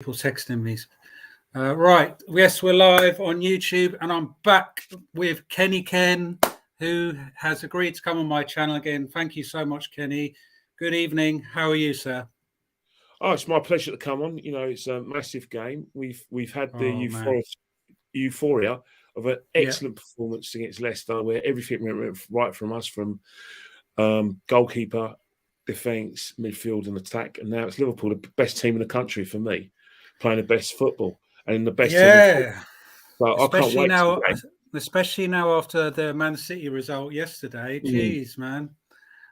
People texting me. Right, yes, we're live on YouTube, and I'm back with Kenny Ken, who has agreed to come on my channel again. Thank you so much, Kenny. Good evening. How are you, sir? Oh, it's my pleasure to come on. You know, it's a massive game. We've had the euphoria of an excellent performance against Leicester, where everything went right from us, from goalkeeper, defence, midfield, and attack. And now it's Liverpool, the best team in the country for me, playing the best football and the best team in football. So I can't wait. Especially now after the Man City result yesterday. Jeez, man.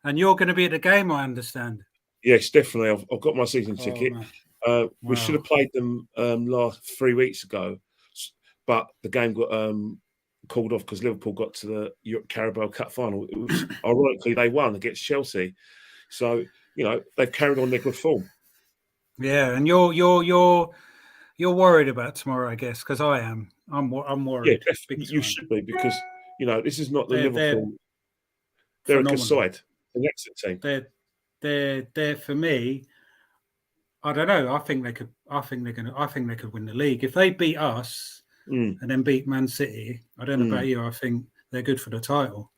And you're going to be at the game, I understand. Yes, definitely. I've got my season ticket. We should have played them last 3 weeks ago, but the game got called off because Liverpool got to the Carabao Cup final. It was, ironically, they won against Chelsea. So, you know, they've carried on their good form. Yeah, and you're worried about tomorrow, I guess, because I am. I'm worried. Yeah, you should be, because, you know, this is not the Liverpool. They're a good side, an excellent team. They're for me. I don't know. I think they could win the league if they beat us and then beat Man City. I don't know about you. I think they're good for the title.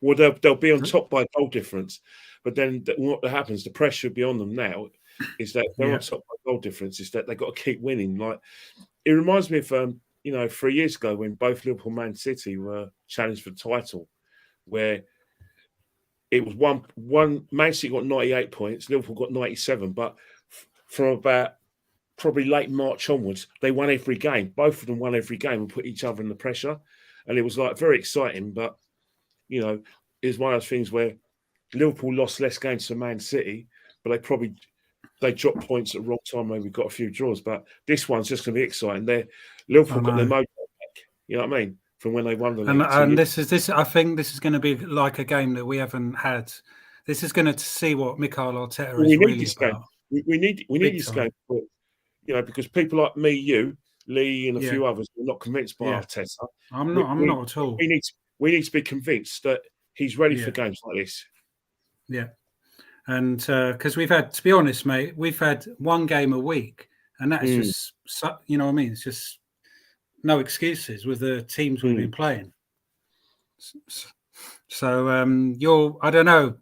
Well, they'll be on top by goal difference, but then what happens? The pressure be on them now is that they're on top by goal difference. Is that they've got to keep winning. Like, it reminds me of 3 years ago when both Liverpool and Man City were challenged for the title, where it was one Man City got 98 points, Liverpool got 97, but from about probably late March onwards, they won every game. Both of them won every game and put each other in the pressure. And it was like very exciting. But, you know, it was one of those things where Liverpool lost less games to Man City, but they dropped points at the wrong time. Maybe got a few draws. But this one's just going to be exciting. Liverpool got their mojo back. You know what I mean? From when they won the league. And this. I think this is going to be like a game that we haven't had. This is going to see what Mikel Arteta is really about. We need this game, but, you know, because people like me, you, Lee, and a few others are not convinced by Arteta. I'm not at all. We need to be convinced that he's ready for games like this. Yeah, and because we've had, to be honest, mate, we've had one game a week, and that is just, you know what I mean? It's just no excuses with the teams we've been playing. So I don't know.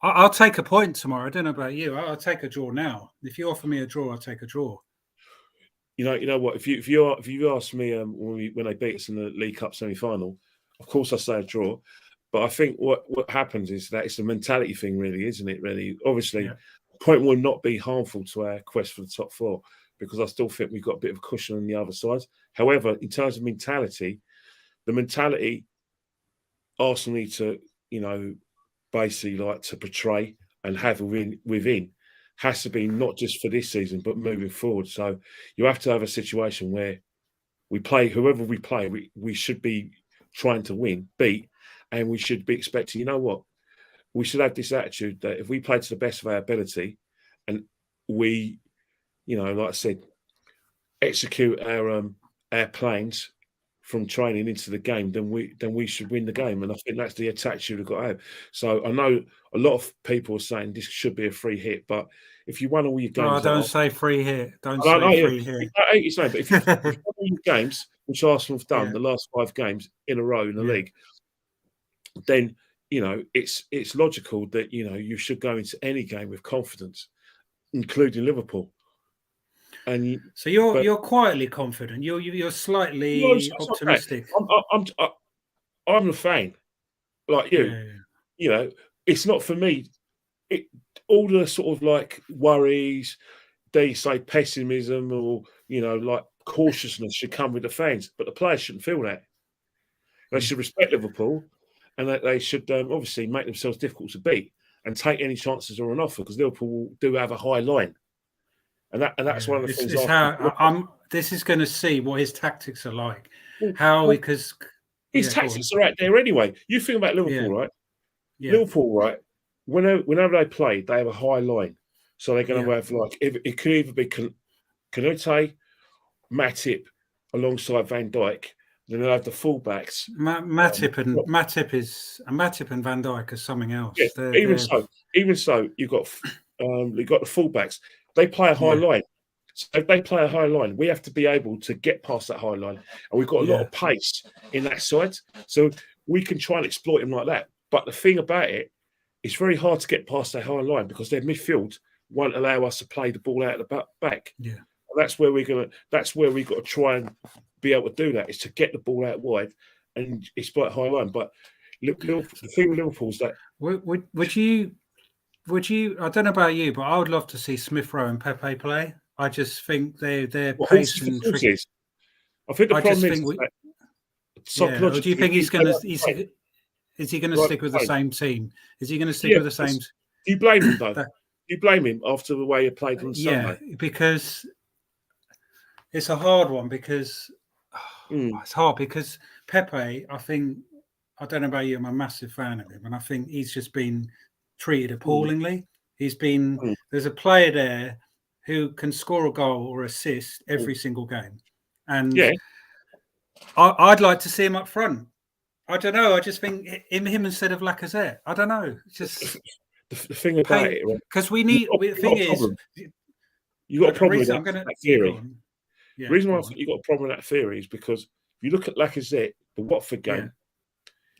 I'll take a point tomorrow. I don't know about you. I'll take a draw now. If you offer me a draw, I'll take a draw. You know what? If you ask me when they beat us in the League Cup semi-final, of course I say a draw. But I think what happens is that it's a mentality thing, really, isn't it? Really, obviously, the point will not be harmful to our quest for the top four, because I still think we've got a bit of a cushion on the other side. However, in terms of mentality, the mentality Arsenal need to, you know, basically like to portray and have within has to be not just for this season but moving forward. So you have to have a situation where we play whoever we play, we should be trying to beat, and we should be expecting, you know what, we should have this attitude that if we play to the best of our ability and we, you know, like I said, execute our plans from training into the game, then we should win the game. And I think that's the attitude we've got to have. So I know a lot of people are saying this should be a free hit, but if you won all your games... don't say free hit. Don't say free hit. It's no, but if you won all your games, which Arsenal have done, the last 5 games in a row in the league, then, you know, it's logical that, you know, you should go into any game with confidence, including Liverpool. And so you're quietly confident. You're slightly optimistic. I'm a fan, like you. Yeah. You know, it's not for me. All the sort of like worries, they say pessimism or, you know, like cautiousness should come with the fans, but the players shouldn't feel that. They should respect Liverpool, and that they should obviously make themselves difficult to beat and take any chances that are on offer, because Liverpool do have a high line. And that's one of the things. This is going to see what his tactics are like. Because his tactics are out there anyway. You think about Liverpool, right? Yeah. Liverpool, right? Whenever they play, they have a high line, so they're going to have like it could either be Canute, Matip, alongside Van Dijk. Then they'll have the fullbacks. Matip and Van Dijk are something else. Yeah, even so, you've got the fullbacks. They play a high line. So if they play a high line, we have to be able to get past that high line, and we've got a lot of pace in that side, so we can try and exploit them like that. But the thing about it, it's very hard to get past that high line because their midfield won't allow us to play the ball out of the back. Yeah, and that's where we've got to try and be able to do that, is to get the ball out wide and exploit high line. But the thing with Liverpool is that would you? I don't know about you, but I would love to see Smith Rowe and Pepe play. I just think their pace and trick. I think the problem is that psychologically. Do you think he's going to? Is he going to stick with the same team? Is he going to stick with the same? Do you blame him though? Do you blame him after the way he played on Sunday? Yeah, because it's a hard one. Because it's hard because Pepe, I don't know about you, I'm a massive fan of him, and I think he's just been treated appallingly. He's been there's a player there who can score a goal or assist every single game, and I'd like to see him up front. I don't know. I just think him instead of Lacazette. I don't know. Just the thing about it, because we need. The thing is, you got a problem with that theory. Yeah, the reason why I think you got a problem with that theory is because if you look at Lacazette, the Watford game,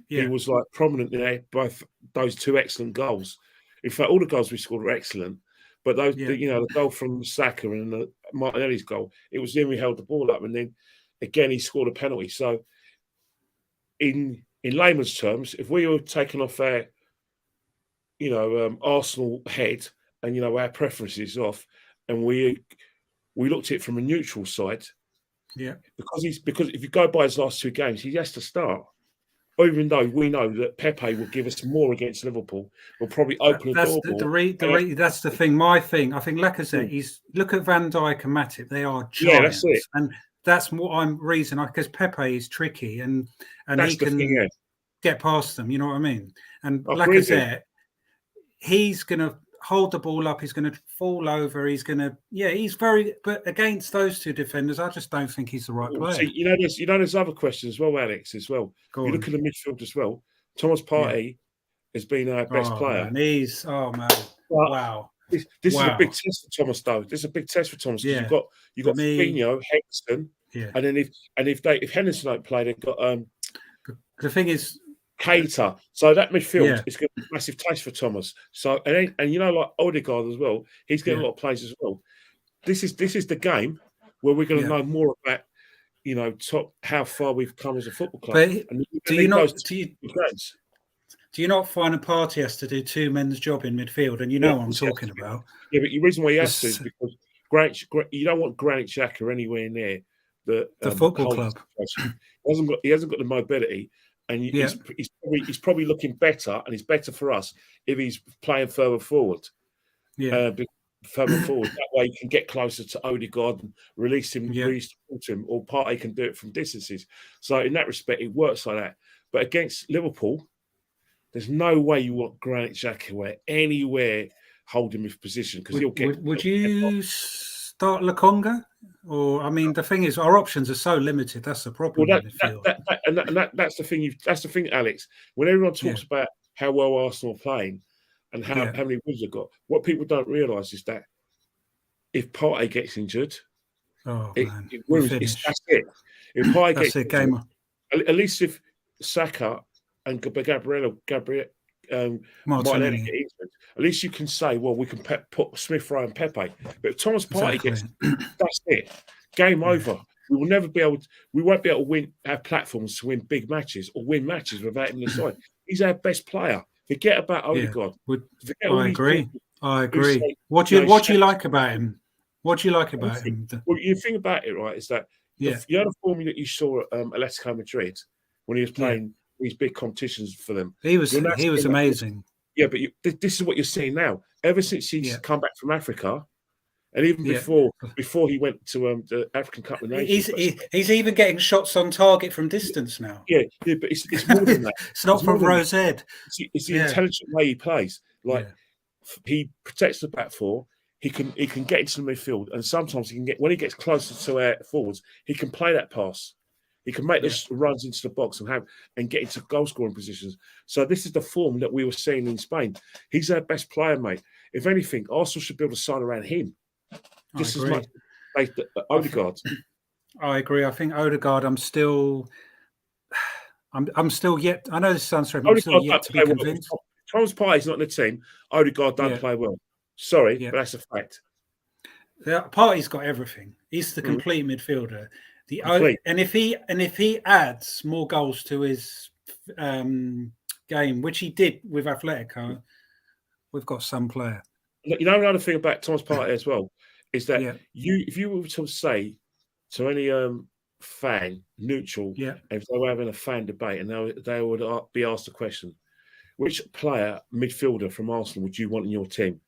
he was like prominent there. Both those two excellent goals. In fact, all the goals we scored were excellent. But those, the goal from Saka and Martinelli's goal, it was him who held the ball up, and then again he scored a penalty. So, in layman's terms, if we were taking off our, Arsenal head and our preferences off, and we looked at it from a neutral side, because if you go by his last two games, he has to start. Even though we know that Pepe will give us more against Liverpool, will probably open the door. That's the thing. My thing, I think Lacazette. Look at Van Dijk and Matip. They are giants, that's it. And that's what I'm reason because Pepe is tricky and that's he can get past them. You know what I mean? And Lacazette, he's going to hold the ball up. He's going to fall over. He's going to he's very. But against those two defenders, I just don't think he's the right player. See, there's other questions as well, Alex. As well, you look at the midfield as well. Thomas Partey has been our best player. Man, wow. This is a big test for Thomas, though. This is a big test for Thomas because you've got Fabinho, Henderson, and then if Henderson don't play, they've got the thing is Keita. So that midfield is going to be a massive taste for Thomas. So and like Odegaard as well, he's getting a lot of plays as well. This is the game where we're going to know more about how far we've come as a football club. But do you not find a party has to do two men's job in midfield? And what I'm talking about. Yeah, but the reason why he has to is because you don't want Granit Xhaka anywhere near the football club. He hasn't got the mobility, and he's probably looking better, and he's better for us if he's playing further forward. Further forward, that way he can get closer to Odegaard and release him, or Partey can do it from distances. So in that respect, it works like that. But against Liverpool, there's no way you want Granit Xhaka anywhere holding his position because he'll get. Would you start Lokonga? Or the thing is, our options are so limited. That's the problem. Well, that's the thing. That's the thing, Alex. When everyone talks about how well Arsenal are playing and how many wins they've got, what people don't realise is that if Partey gets injured, that's it. If Partey gets injured, at least if Saka and Gabriel Martinelli get injured, at least you can say, well, we can put Smith Rowe and Pepe. But if Thomas Partey gets, that's it. Game over. We won't be able to win our platforms to win big matches or win matches without him on the side. He's our best player. Forget about Odegaard. I agree. What do you like about him? What do you like about him? Well, you think about it, right? Is that the formula that you saw at Atletico Madrid when he was playing these big competitions for them. He was amazing. Yeah, but this is what you're seeing now. Ever since he's come back from Africa, and even before he went to the African Cup of Nations, he's even getting shots on target from distance now. Yeah, but it's more than that. It's not from Rose Ed. It's the intelligent way he plays. He protects the back four. He can get into the midfield, and sometimes he can get when he gets closer to our forwards, he can play that pass. He can make those runs into the box and get into goal scoring positions. So this is the form that we were seeing in Spain. He's our best player, mate. If anything, Arsenal should build a side around him. Just as much. Odegaard. I agree. I think Odegaard. I'm still yet. I know this sounds strange, but I'm still Odegaard yet don't to play be well. convinced. Thomas Partey's not in the team. Odegaard don't play well. Sorry, but that's a fact. Partey's got everything. He's the complete midfielder. And if he adds more goals to his game, which he did with Atletico, we've got some player. You know, another thing about Thomas Partey as well is that if you were to say to any fan, neutral, if they were having a fan debate, and they would be asked the question, which player, midfielder from Arsenal would you want in your team?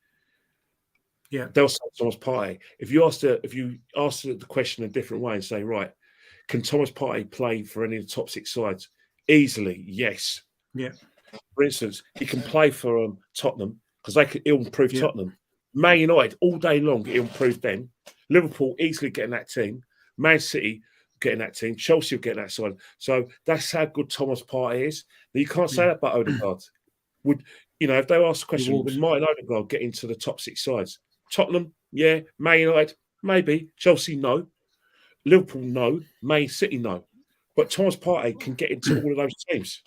Yeah, they'll say Thomas Partey. If you ask the question a different way and say, right, can Thomas Partey play for any of the top 6 sides? Easily, yes. Yeah. For instance, he can play for Tottenham because he'll improve Tottenham. Man United all day long, he'll improve them. Liverpool easily getting that team. Man City getting that team. Chelsea will get that side. So that's how good Thomas Partey is. Now, you can't say that about Odegaard. If they ask the question, would Martin Odegaard get into the top 6 sides? Tottenham, yeah. Man United, maybe. Chelsea, no. Liverpool, no. Man City, no. But Thomas Partey can get into all of those teams.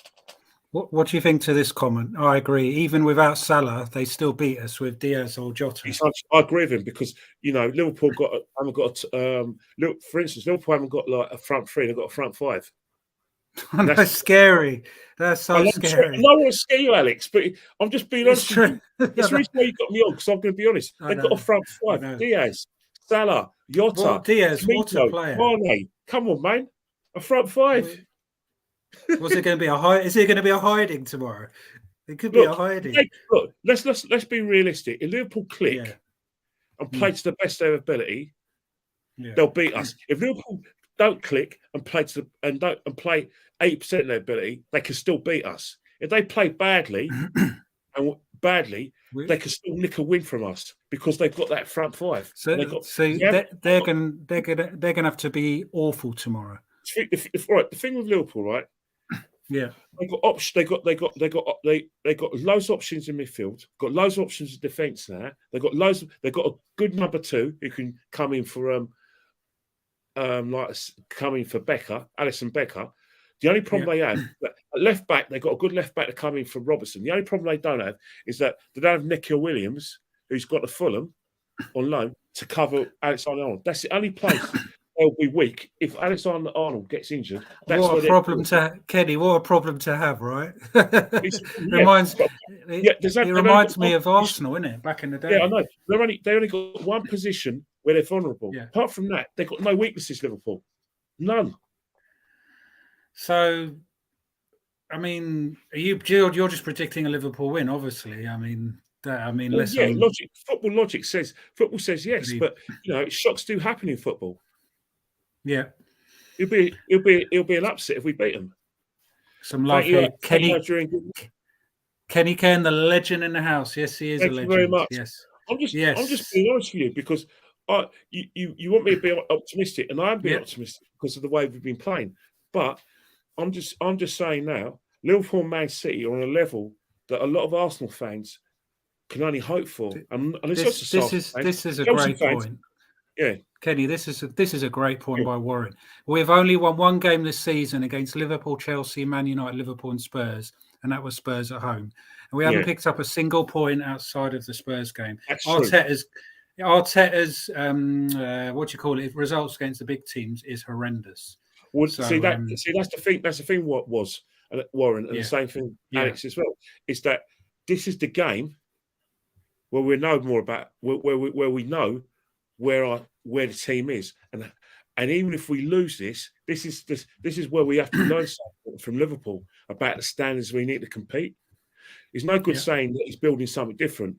What do you think to this comment? I agree. Even without Salah, they still beat us with Diaz or Jota. I agree with him because Liverpool haven't got. For instance, Liverpool haven't got like a front 3; they've got a front 5. That's scary. That's so scary. I don't want to scare you, Alex, but I'm just being honest. It's the reason why you got me on because I'm going to be honest. They've got a front 5: Diaz, Salah, Jota, Diaz, what a player! Mane. Come on, man, a front 5. Was it going to be Is it going to be a hiding tomorrow? It could be a hiding. Look, let's be realistic. If Liverpool click and play to the best of their ability, they'll beat us. If Liverpool don't click and play and play 80% of their ability, they can still beat us. If they play badly, they can still nick a win from us because they've got that front 5. So they're gonna have to be awful tomorrow. Right, the thing with Liverpool, right? Yeah, they got loads of options in midfield. Got loads of options in defence now. They've got a good number 2 who can come in for Becker, Alisson Becker. The only problem they have at left back, they've got a good left back to come in for Robertson. The only problem they don't have is that they don't have Nikhil Williams, who's got the Fulham on loan, to cover Alexander-Arnold. That's the only place they'll be weak. If Alexander-Arnold gets injured, that's what a problem to have, right? It reminds me of Arsenal, isn't it? Back in the day. Yeah, I know. They only got one position where they're vulnerable. Yeah. Apart from that, they've got no weaknesses, Liverpool. None. So, I mean, you're just predicting a Liverpool win, obviously. Logic. Football says yes, but shocks do happen in football. Yeah, it'll be an upset if we beat them. Some love here, Kenny Ken, the legend in the house. Yes, he is a legend. Thank you very much. Yes, I'm just being honest with you because you want me to be optimistic, and I am being optimistic because of the way we've been playing. But I'm just saying now, Liverpool and Man City are on a level that a lot of Arsenal fans can only hope for. And this is a great point. Yeah, Kenny, this is a great point by Warren. We've only won one game this season against Liverpool, Chelsea, Man United, Liverpool, and Spurs, and that was Spurs at home. And we haven't picked up a single point outside of the Spurs game. Arteta's results against the big teams is horrendous. Well, that's the thing. That's the thing. What was Warren, and the same thing, Alex, as well, is that this is the game where we know more about where we know where the team is, and even if we lose this is where we have to learn something from Liverpool about the standards we need to compete. It's no good saying that he's building something different.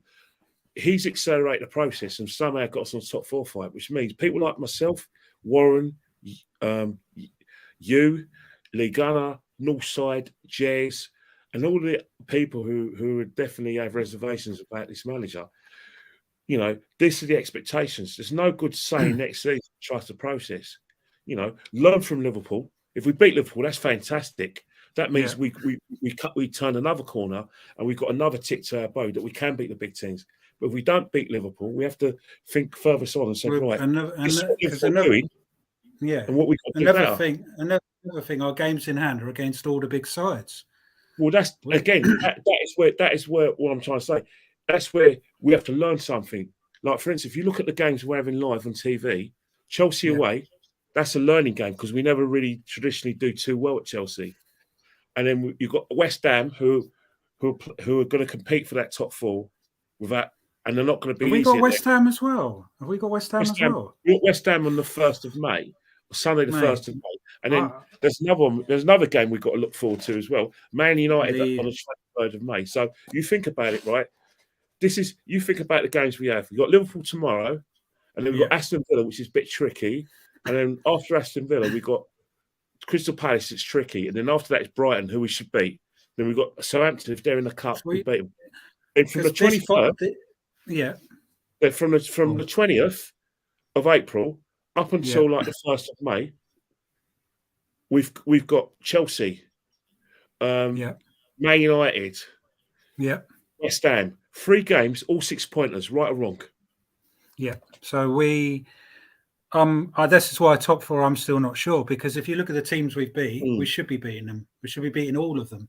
He's accelerated the process and somehow got us on top 4 fight, which means people like myself, Warren, you, Lee Gunner, Northside, Jez, and all the people who would definitely have reservations about this manager. This is the expectations. There's no good saying next season, trust the process. Learn from Liverpool. If we beat Liverpool, that's fantastic. That means we turn another corner and we've got another tick to our bow that we can beat the big teams. But if we don't beat Liverpool, we have to think further on and say, right, this is what Because Liverpool are doing, and what we got to do better. Another thing, our games in hand are against all the big sides. Well, that's again, that is where what I'm trying to say. That's where we have to learn something. Like, for instance, if you look at the games we're having live on TV, Chelsea away, that's a learning game because we never really traditionally do too well at Chelsea. And then you've got West Ham who are going to compete for that top 4 without, and they're not going to be. Have we got West Ham as well? Have we got West Ham as well? We've got West Ham on the 1st of May, Sunday the 1st of May, and then there's another one. There's another game we've got to look forward to as well. Man United on the 23rd of May. So you think about it, right? You think about the games we have. We've got Liverpool tomorrow, and then we've got Aston Villa, which is a bit tricky, and then after Aston Villa we've got Crystal Palace. It's tricky, and then after that it's Brighton, who we should beat. Then we've got Southampton. If they're in the cup, we beat them. And from the 23rd, from the 20th of April up until like the 1st of May, we've got Chelsea, Man United, West Ham. 3 games, all 6-pointers, right or wrong. Yeah. So we, this is why top 4. I'm still not sure, because if you look at the teams we've beat, we should be beating them. We should be beating all of them.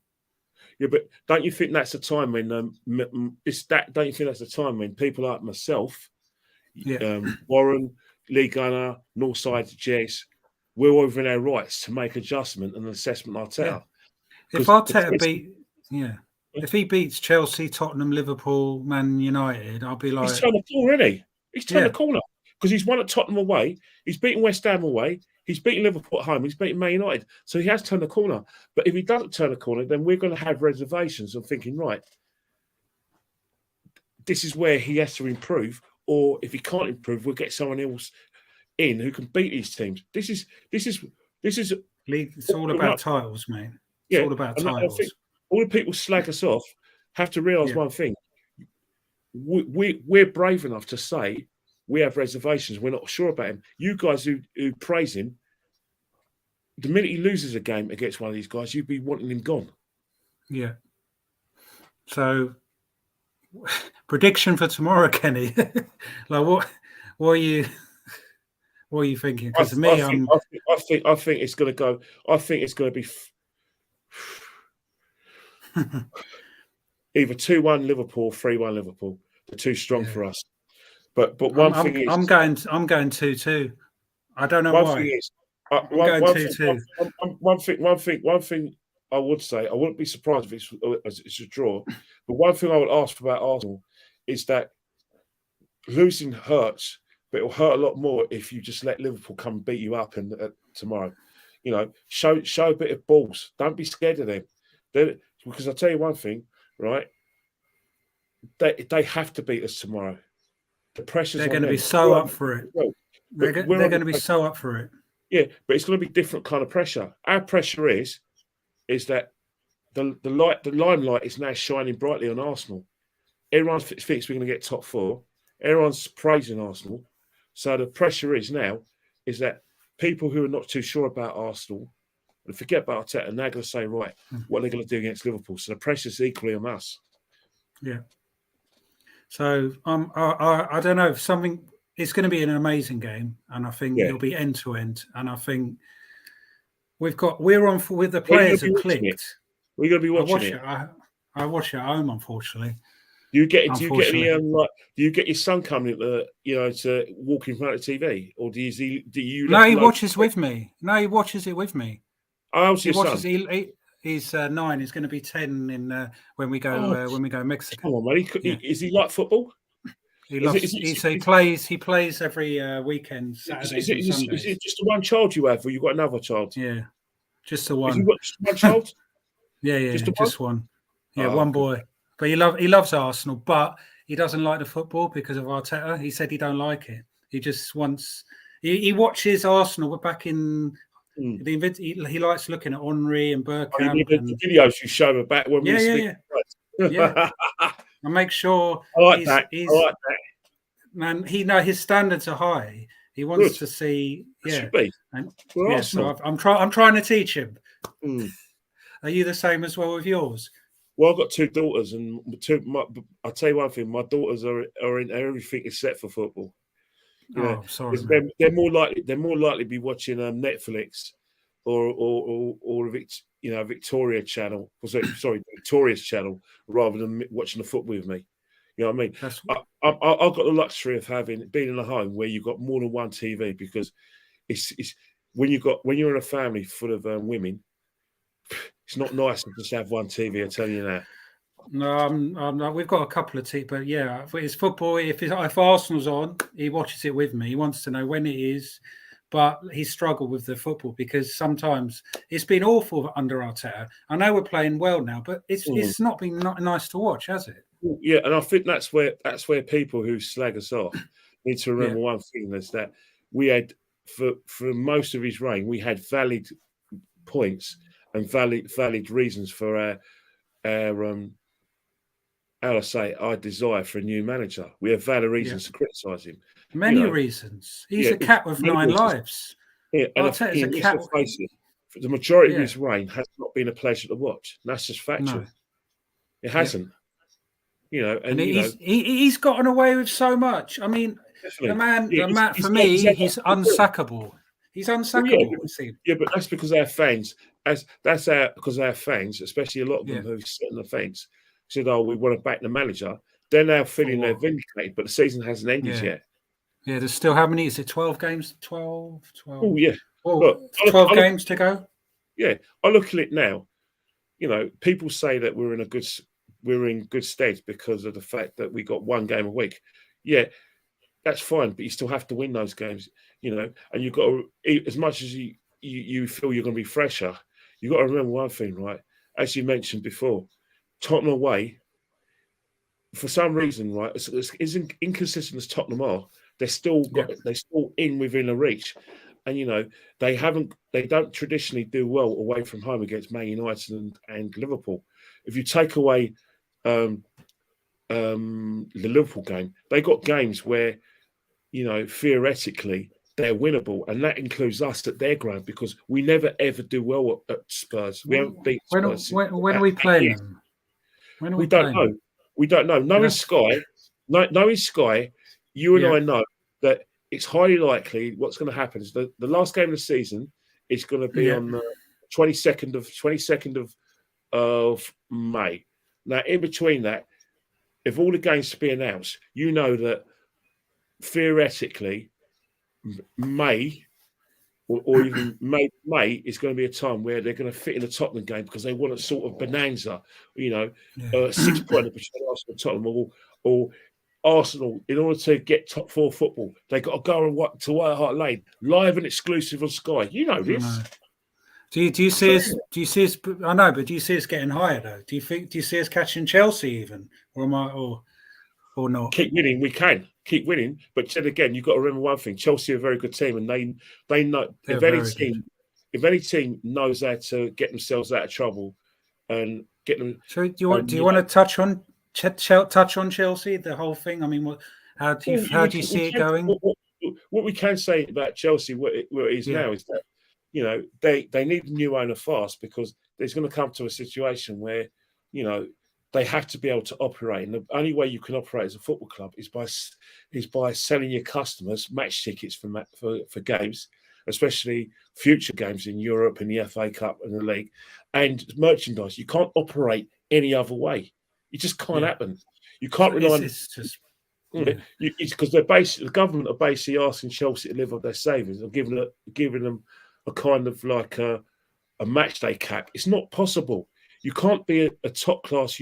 Yeah, but don't you think that's a time when Don't you think that's a time when people like myself, Warren, Lee Gunner, Northside, Jess, we're all within our rights to make adjustment and assessment Arteta. If Arteta if he beats Chelsea, Tottenham, Liverpool, Man United, I'll be like, he's turned the corner, isn't he? He's turned the corner because he's won at Tottenham away. He's beaten West Ham away. He's beaten Liverpool at home. He's beaten Man United. So he has turned the corner. But if he doesn't turn the corner, then we're going to have reservations of thinking, right, this is where he has to improve. Or if he can't improve, we'll get someone else in who can beat these teams. This is. It's all about titles, mate. It's all about titles. I think all the people slag us off have to realise one thing. We're brave enough to say we have reservations. We're not sure about him. You guys who praise him, the minute he loses a game against one of these guys, you'd be wanting him gone. Yeah. So, prediction for tomorrow, Kenny. Like, what are you thinking? Because me, I think it's going to go. I think it's going to be either 2-1 Liverpool, 3-1 Liverpool. They're too strong for us. But one thing is, I'm going 2-2. I don't know why. I'm going 2-2. One thing I would say, I wouldn't be surprised if it's a draw. But one thing I would ask about Arsenal is that losing hurts, but it'll hurt a lot more if you just let Liverpool come and beat you up tomorrow. You know, show a bit of balls. Don't be scared of them. Because I'll tell you one thing, right? They have to beat us tomorrow. The pressure's They're going to be so up for it. They're going to be so up for it. Yeah, but it's going to be different kind of pressure. Our pressure is that the limelight is now shining brightly on Arsenal. Everyone thinks we're going to get top 4. Everyone's praising Arsenal. So the pressure is that people who are not too sure about Arsenal and forget about Arteta, and they're going to say, right, what are they going to do against Liverpool? So the pressure's equally on us. Yeah. So I don't know, it's going to be an amazing game, and I think it'll be end to end. And I think we're on with the players have clicked. We're going to be watching it. I watch it at home, unfortunately. Do you get your son coming to walk in front of the TV, or do you? No, he watches with me. No, he watches it with me. Oh, he watches. He's 9. He's going to be 10 when we go Mexico. Come on, mate. Is he like football? He plays every weekend. Saturdays and Sundays. Is it just the one child you have, or you got another child? Yeah, just the one. Have you got just one child? Yeah, just one. Yeah, one boy. But he loves Arsenal, but he doesn't like the football because of Arteta. He said he don't like it. He just wants. He watches Arsenal. We're back in. He likes looking at Henry and Bergkamp. The videos you show him back when we speak. Yeah. I make sure. I like that. Man, his standards are high. He wants to see. Yeah. Should be. So I'm trying to teach him. Are you the same as well with yours? Well, I've got two daughters, and I'll tell you one thing: my daughters are in everything except for football. You know, Oh, sorry, mate. they're more likely to be watching Netflix or Victoria channel. Sorry, Victoria's channel rather than watching the football with me. You know what I mean? That's I've got the luxury of being in a home where you've got more than one TV, because it's when you're in a family full of women, it's not nice to just have one TV. I tell you now. no, we've got a couple of teams, but yeah, if it's football. If Arsenal's on, he watches it with me. He wants to know when it is, but he struggled with the football because sometimes it's been awful under Arteta. I know we're playing well now, but it's not been nice to watch, has it? Yeah, and I think that's where people who slag us off need to remember one thing: is that we had for most of his reign, we had valid points and valid reasons for our our desire for a new manager. We have valid reasons to criticise him. Many reasons. He's a cat with 9 lives. Yeah, and Arteta's a cat. Face it, the majority of his reign has not been a pleasure to watch. That's just factual. No. It hasn't. You know, and he's gotten away with so much. I mean, definitely. the man for me, he's unsackable. He's unsackable. Yeah, but that's because our fans, because our fans, especially a lot of them who sit on the fence, said, "Oh, we want to back the manager." They're now feeling they're vindicated, but the season hasn't ended yet. Yeah, there's still how many? Is it 12 games? 12? Oh, yeah. Well, 12 games to go? Yeah. I look at it now. You know, people say that we're in good stead because of the fact that we got one game a week. Yeah, that's fine, but you still have to win those games, you know, and you've got to, as much as you feel you're going to be fresher, you've got to remember one thing, right? As you mentioned before, Tottenham away, for some reason, right, as inconsistent as Tottenham are, they're still within a reach. And you know, they don't traditionally do well away from home against Man United and Liverpool. If you take away the Liverpool game, they got games where, you know, theoretically they're winnable, and that includes us at their ground, because we never ever do well at Spurs. We haven't beat Spurs. When are we playing them? We don't know. We don't know. Knowing Sky, you and I know that it's highly likely what's going to happen is the last game of the season is going to be on the 22nd of May. Now, in between that, if all the games to be announced, you know that theoretically May or even May is going to be a time where they're going to fit in the Tottenham game because they want a sort of bonanza, you know, 6 pointer between Arsenal and Tottenham, or Arsenal, in order to get top 4 football, they got to go to White Hart Lane, live and exclusive on Sky. You know this. No. Do you see us? I know, but do you see us getting higher though? Do you see us catching Chelsea even, or not? Keep winning, we can keep winning, but then again, you've got to remember one thing: Chelsea are a very good team, and they know if any team knows how to get themselves out of trouble and get them. So do you want to touch on Chelsea, the whole thing? I mean, how do you see it going? What we can say about Chelsea, what it is now, is that, you know, they need a new owner fast, because there's going to come to a situation where, you know, they have to be able to operate, and the only way you can operate as a football club is by selling your customers match tickets for games, especially future games in Europe and the FA Cup and the league, and merchandise. You can't operate any other way. It just can't happen. You can't rely on. It's just. It's because the government are basically asking Chelsea to live off their savings and giving them a kind of like a match day cap. It's not possible. You can't be a top class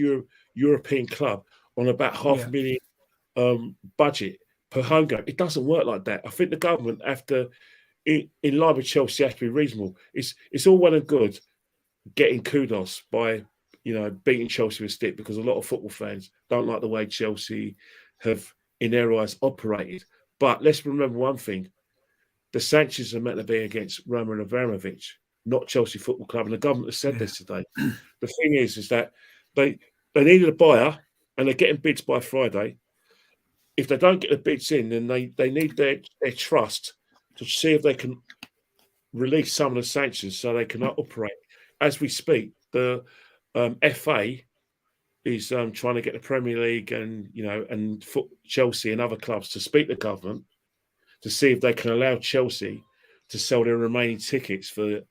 European club on about $500,000 budget per home game. It doesn't work like that. I think the government, in line with Chelsea, has to be reasonable. It's all well and good getting kudos by, you know, beating Chelsea with a stick, because a lot of football fans don't like the way Chelsea have, in their eyes, operated. But let's remember one thing: the sanctions are meant to be against Roman Abramovich, not Chelsea Football Club, and the government has said this today. The thing is that they needed a buyer, and they're getting bids by Friday. If they don't get the bids in, then they need their trust to see if they can release some of the sanctions so they can operate. As we speak, the FA trying to get the Premier League and Chelsea and other clubs to speak to government to see if they can allow Chelsea to sell their remaining tickets for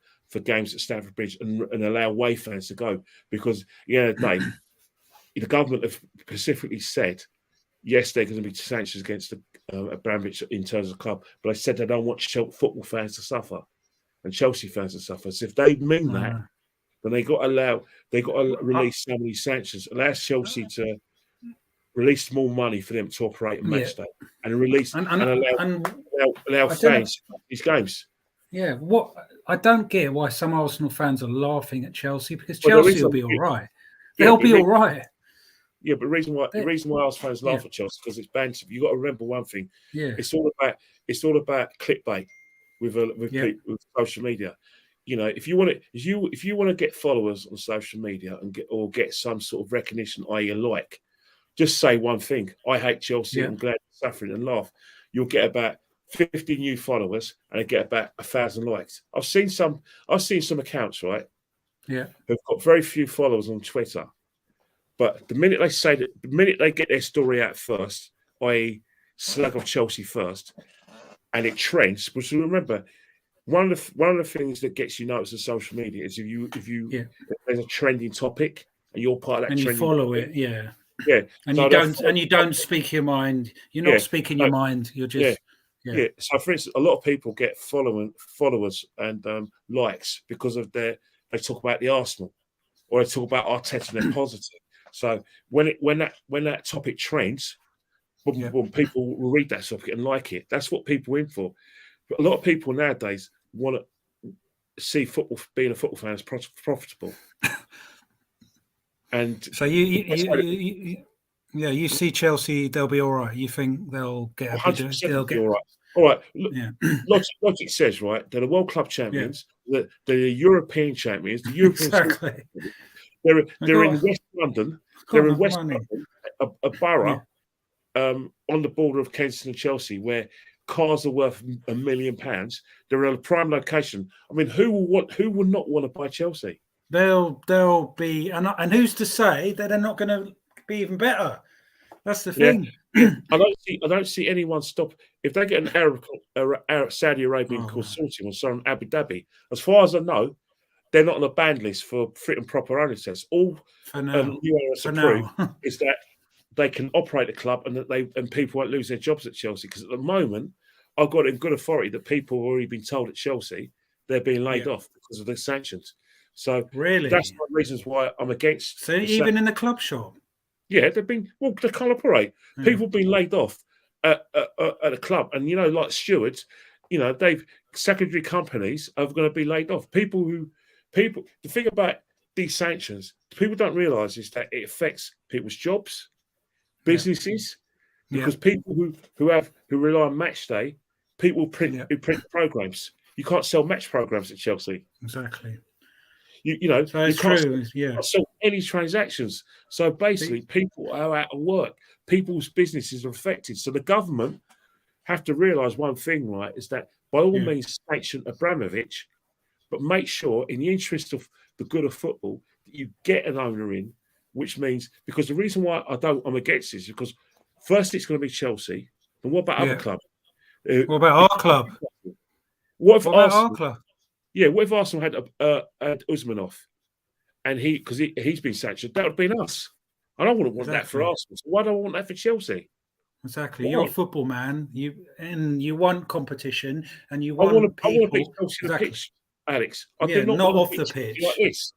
games at Stamford Bridge and allow away fans to go, because the government have specifically said yes, they're going to be sanctions against Abramovich in terms of the club, but they said they don't want football fans to suffer and Chelsea fans to suffer. So if they mean that, then they got to release some of these sanctions, allow Chelsea to release more money for them to operate a match day, and release and allow fans these games. Yeah, what I don't get why some Arsenal fans are laughing at Chelsea, because Chelsea will be all right. They'll be all right. Yeah, but the reason why Arsenal fans laugh at Chelsea because it's banter. You got to remember one thing. Yeah, it's all about clickbait with social media. If you want to get followers on social media and get some sort of recognition, i.e., just say one thing: I hate Chelsea. I'm glad they're suffering, and laugh. You'll get about 50 new followers and I get about 1,000 likes. I've seen some accounts, right? Yeah, who've got very few followers on Twitter. But the minute they get their story out first, i.e., slag off Chelsea first, and it trends. Which, remember, one of the things that gets you noticed on social media is if there's a trending topic and you're part of that, and you follow it, yeah, and you don't speak your mind. You're not speaking your mind. You're just So, for instance, a lot of people get followers and likes because of they talk about the Arsenal or they talk about Arteta and they're positive. So when that topic trends, people will read that topic and like it. That's what people are in for. But a lot of people nowadays want to see being a football fan as profitable. And so you see Chelsea, they'll be all right. You think they'll get 100% be all right. All right. Logic says, right, they're the World Club champions, they're the European champions, the European exactly. They're in West London. They're in West London, a borough on the border of Kensington and Chelsea, where cars are worth £1 million. They're in a prime location. I mean, who will not want to buy Chelsea? They'll be, and who's to say that they're not going to be even better? That's the thing. Yeah. I don't see anyone stop if they get an Saudi Arabian consortium or some Abu Dhabi. As far as I know, they're not on a banned list for fit and proper ownership tests. All UAS approve is that they can operate the club and that people won't lose their jobs at Chelsea. Because at the moment, I've got in good authority that people have already been told at Chelsea they're being laid off because of the sanctions. So really, that's one of the reasons why I'm against. So even in the club shop, they can't operate. People have been laid off at a club, and like stewards, they've secondary companies are going to be laid off. The thing about these sanctions, people don't realise is that it affects people's jobs, businesses, because people who rely on match day, people who print programs. You can't sell match programs at Chelsea. Exactly. So you can't sell any transactions. So basically, people are out of work. People's businesses are affected. So the government have to realise one thing, right, is that by all means sanction Abramovich, but make sure, in the interest of the good of football, that you get an owner in, which means, because the reason why I'm against this is because first it's going to be Chelsea, and what about other clubs? What about our club? What about our club? Yeah, what if Arsenal had Usmanov, and he's been sanctioned? That would have been us. And I wouldn't want that for Arsenal. So why do I want that for Chelsea? Exactly. You're a football man. You want competition, and you want people. I want to beat Chelsea on the pitch, Alex. I do not not want off the pitch like this.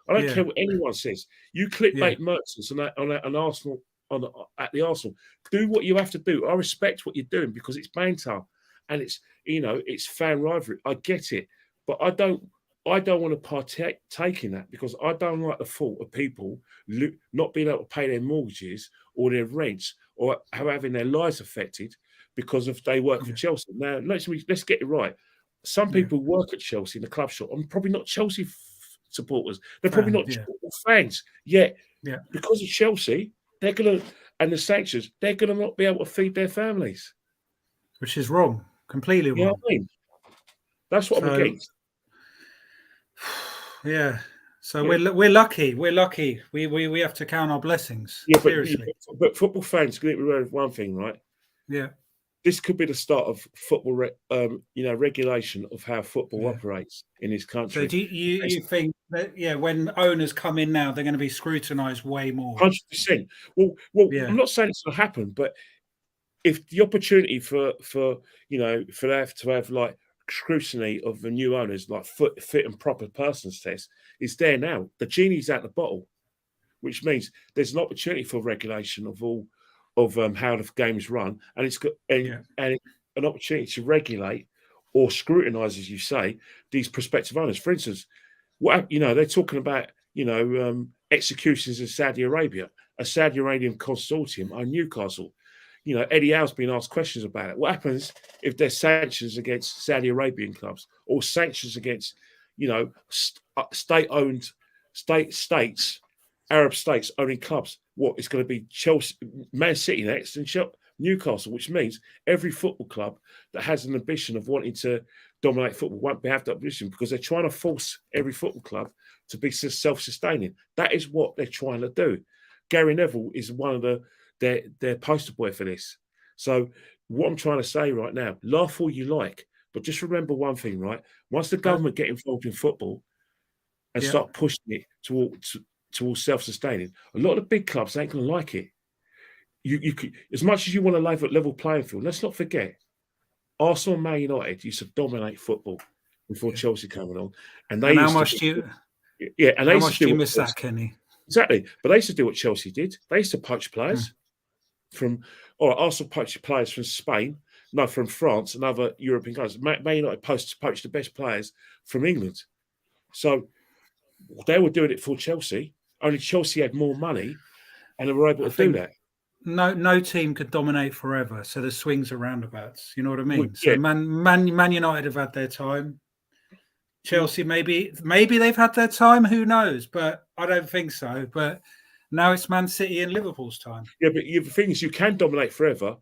I don't care what anyone says. You clickbait merchants on Arsenal at the Arsenal. Do what you have to do. I respect what you're doing because it's banter and it's fan rivalry. I get it, but I don't want to partake in that because I don't like the thought of people not being able to pay their mortgages or their rents or having their lives affected because of they work for Chelsea. Now, let's get it right. Some people work at Chelsea in the club shop. I'm probably not Chelsea supporters. They're probably not fans. Yet, because of Chelsea, they're going to, and the sanctions, they're going to not be able to feed their families. Which is wrong. Completely wrong. You know what I mean? That's what I'm against. Yeah. So we're lucky. We're lucky. We have to count our blessings. Yeah, Seriously. but football fans can remember one thing, right? Yeah. This could be the start of football, regulation of how football operates in this country. So do you think that when owners come in now, they're going to be scrutinised way more? 100%. Well, I'm not saying it's going to happen, but if the opportunity for that to have like scrutiny of the new owners, like fit and proper persons test, is there now. The genie's out the bottle, which means there's an opportunity for regulation of all of how the games run, and it's got and an opportunity to regulate or scrutinise, as you say, these prospective owners. For instance, they're talking about executions in Saudi Arabia, a Saudi Arabian consortium on Newcastle. Eddie Howe's been asked questions about it. What happens if there's sanctions against Saudi Arabian clubs or sanctions against, state-owned states, Arab states owning clubs? What is going to be Chelsea, Man City next, and Newcastle, which means every football club that has an ambition of wanting to dominate football won't have that ambition because they're trying to force every football club to be self-sustaining. That is what they're trying to do. Gary Neville is one of their poster boy for this. So what I'm trying to say right now, laugh all you like, but just remember one thing, right? Once the government get involved in football and start pushing it towards self-sustaining, a lot of the big clubs ain't going to like it. You could, as much as you want to level playing field, let's not forget, Arsenal and Man United used to dominate football before Chelsea came along, and how much do you miss that, Kenny? Exactly, but they used to do what Chelsea did. They used to poach players Arsenal poached players from Spain, from France and other European countries. Man United poached the best players from England. So they were doing it for Chelsea. Only Chelsea had more money, and they were able to do that. No team could dominate forever. So there's swings and roundabouts. You know what I mean? So Man United have had their time. Chelsea maybe they've had their time. Who knows? But I don't think so. But now it's Man City and Liverpool's time. Yeah, but the thing is, you can dominate forever.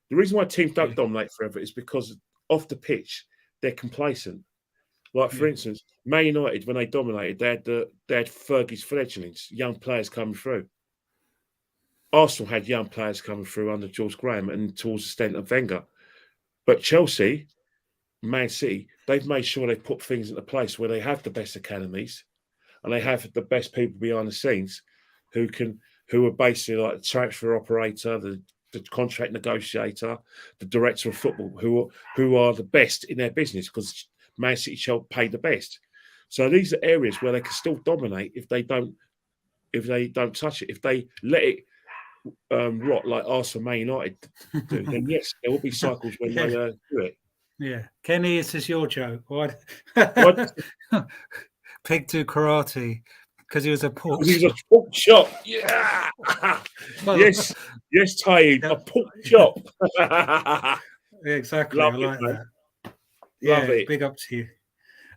The reason why teams don't dominate forever is because off the pitch they're complacent. Like for instance, Man United, when they dominated, they had Fergie's fledglings, young players coming through. Arsenal had young players coming through under George Graham and towards the extent of Wenger. But Chelsea, Man City, they've made sure they've put things into place where they have the best academies and they have the best people behind the scenes who are basically like the transfer operator, the contract negotiator, the director of football, who are the best in their business because Man City shall pay the best. So these are areas where they can still dominate if they don't touch it. If they let it rot like Arsenal, Man United do, then yes, there will be cycles when they do it. Yeah, Kenny, this is your joke. What? Pig do karate because he was a pork. He was a pork chop. Yeah. yes, Taib, a pork chop. Exactly. Love I like that. Love it. Big up to you.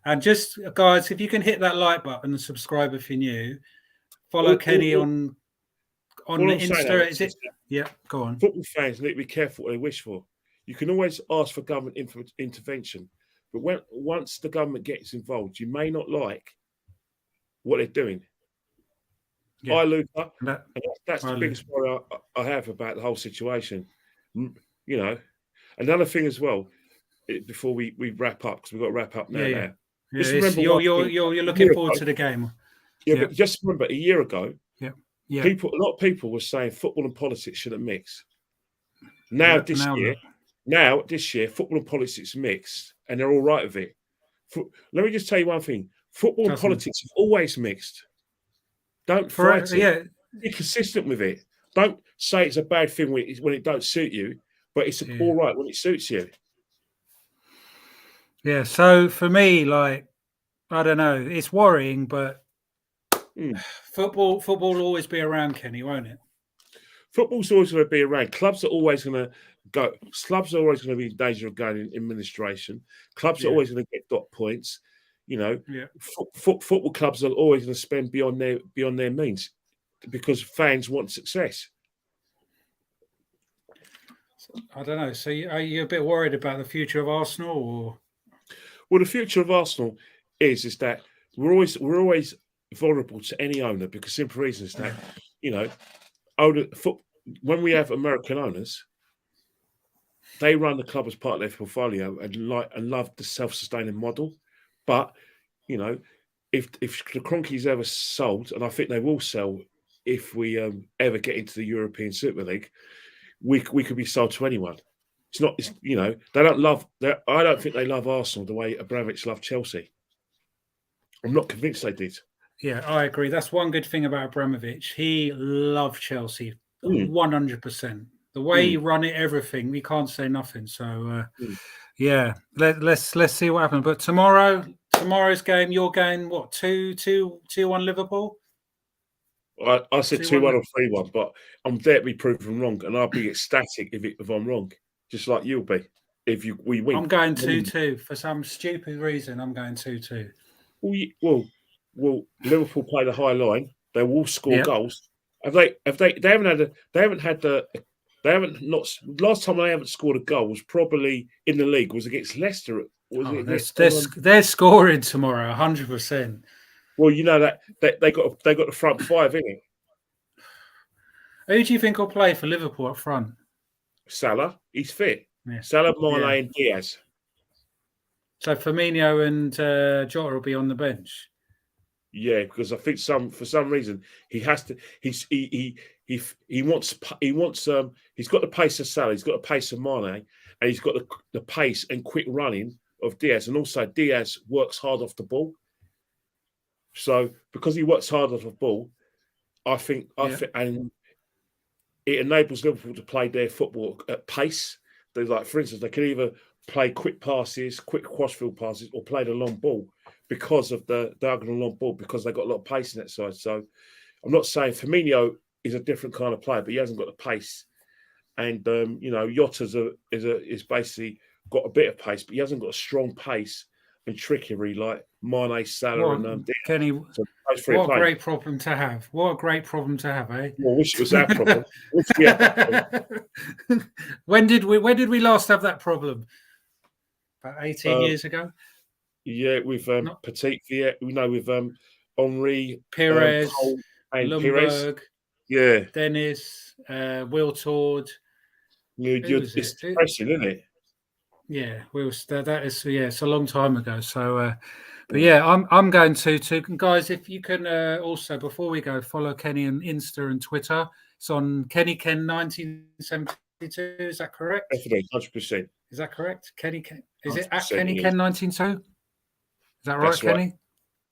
And just guys, if you can hit that like button and subscribe if you're new, follow Kenny on Insta. Is it? Yeah, go on. Football fans need to be careful what they wish for. You can always ask for government intervention, but once the government gets involved, you may not like what they're doing. I lose up, and that's the biggest worry I have about the whole situation. Another thing as well, before we wrap up, because we've got to wrap up now. Just remember you're looking forward to the game. But just remember, a year ago, a lot of people were saying football and politics shouldn't mix. This year, football and politics mix, and they're all right with it. Let me just tell you one thing: football and politics have always mixed. Don't fight it. Be consistent with it. Don't say it's a bad thing when it don't suit you, but it's all right when it suits you. Yeah. So for me, I don't know. It's worrying, but football will always be around, Kenny, won't it? Football's always going to be around. Clubs are always going to go. Clubs are always going to be in danger of going in administration. Clubs are always going to get dot points. Football clubs are always going to spend beyond their means because fans want success. I don't know. So are you a bit worried about the future of Arsenal? Or? Well, the future of Arsenal is that we're always vulnerable to any owner because simple reason is that, you know, when we have American owners, they run the club as part of their portfolio and love the self-sustaining model. But, you know, if the Kroenkes ever sold, and I think they will sell if we ever get into the European Super League, we could be sold to anyone. It's you know, they don't love. I don't think they love Arsenal the way Abramovich loved Chelsea. I'm not convinced they did. Yeah, I agree. That's one good thing about Abramovich. He loved Chelsea 100%. The way he run it, everything, we can't say nothing. So, yeah, let's see what happens. But tomorrow's game, you're going what 2-1 Liverpool? I said 2-1 or 3-1, but I'm there to be proven wrong, and I'll be ecstatic if I'm wrong, just like you'll be if we win. I'm going 2-2 for some stupid reason. I'm going 2-2. Well, Liverpool play the high line. They will score goals. They last time they haven't scored a goal was probably in the league was against Leicester. They're scoring tomorrow, 100%. Well, you know that they got the front five, innit? Who do you think will play for Liverpool up front? Salah, he's fit. Yeah. Salah, Mane, and Diaz. So Firmino and Jota will be on the bench. Yeah, because I think for some reason he has to. He wants. He's got the pace of Salah. He's got the pace of Mane, and he's got the pace and quick running of Diaz. And also Diaz works hard off the ball. So because he works hard off the ball, I think, and it enables Liverpool to play their football at pace. They for instance, they can either play quick passes, quick crossfield passes, or play the long ball because of the diagonal long ball because they got a lot of pace in that side. So I'm not saying Firmino is a different kind of player, but he hasn't got the pace. And you know, Jota's is basically got a bit of pace, but he hasn't got a strong pace and trickery like Mane, Salah, and Kenny. So what a great problem to have! What a great problem to have, eh? Well, I wish it was our problem. Wish we had that problem. When did we last have that problem? About 18 years ago. Yeah, with Petit, with Henri, Perez, and Lundberg, Perez. Yeah, Dennis, Wiltord. It's depressing, isn't it? Yeah, that is it's a long time ago. So, but yeah, I'm going to guys. If you can also before we go, follow Kenny on Insta and Twitter. It's on Kenny Ken 1972. Is that correct? Definitely, 100%. Is that correct? Kenny Ken. Is it at 100%, Kenny Ken 192? Is that right, That's Kenny?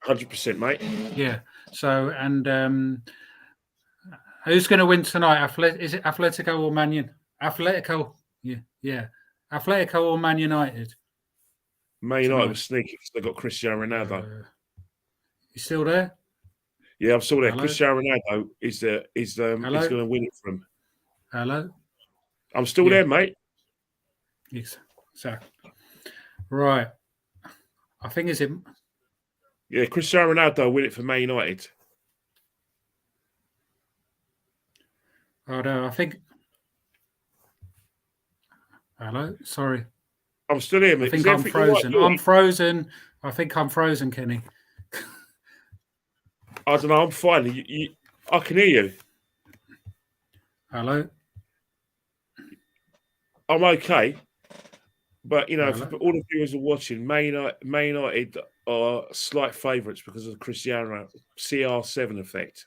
100%, mate. Yeah. So and who's going to win tonight? Is it Atletico or Man United? Atletico. Yeah. Atletico or Man United? Man United was sneaky because they got Cristiano Ronaldo. You still there? Yeah, I'm still there. Hello? Cristiano Ronaldo is going to win it for him. Hello? I'm still there, mate. Exactly. Right. I think is it. Yeah, Cristiano Ronaldo will win it for Man United. Oh no, I think. Hello, sorry. I'm still here, mate. I think I'm frozen. I'm frozen. I think I'm frozen, Kenny. I don't know. I'm fine. I can hear you. Hello. I'm okay. But, you know, for all the viewers are watching, Man United are slight favourites because of the Cristiano CR7 effect.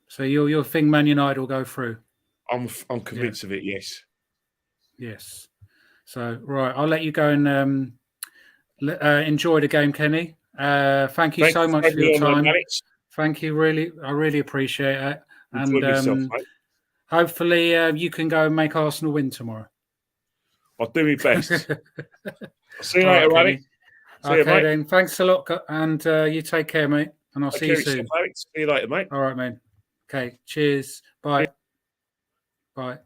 So you'll think Man United will go through? I'm convinced of it, yes. Yes. So, right, I'll let you go and enjoy the game, Kenny. Thank you so much for your time. Thank you, I really appreciate it. And hopefully you can go and make Arsenal win tomorrow. I'll do my best. I'll see you later, Alex. Okay, then. Thanks a lot, and you take care, mate. And I'll see you soon. See you later, mate. All right, mate. Okay, cheers. Bye. Bye.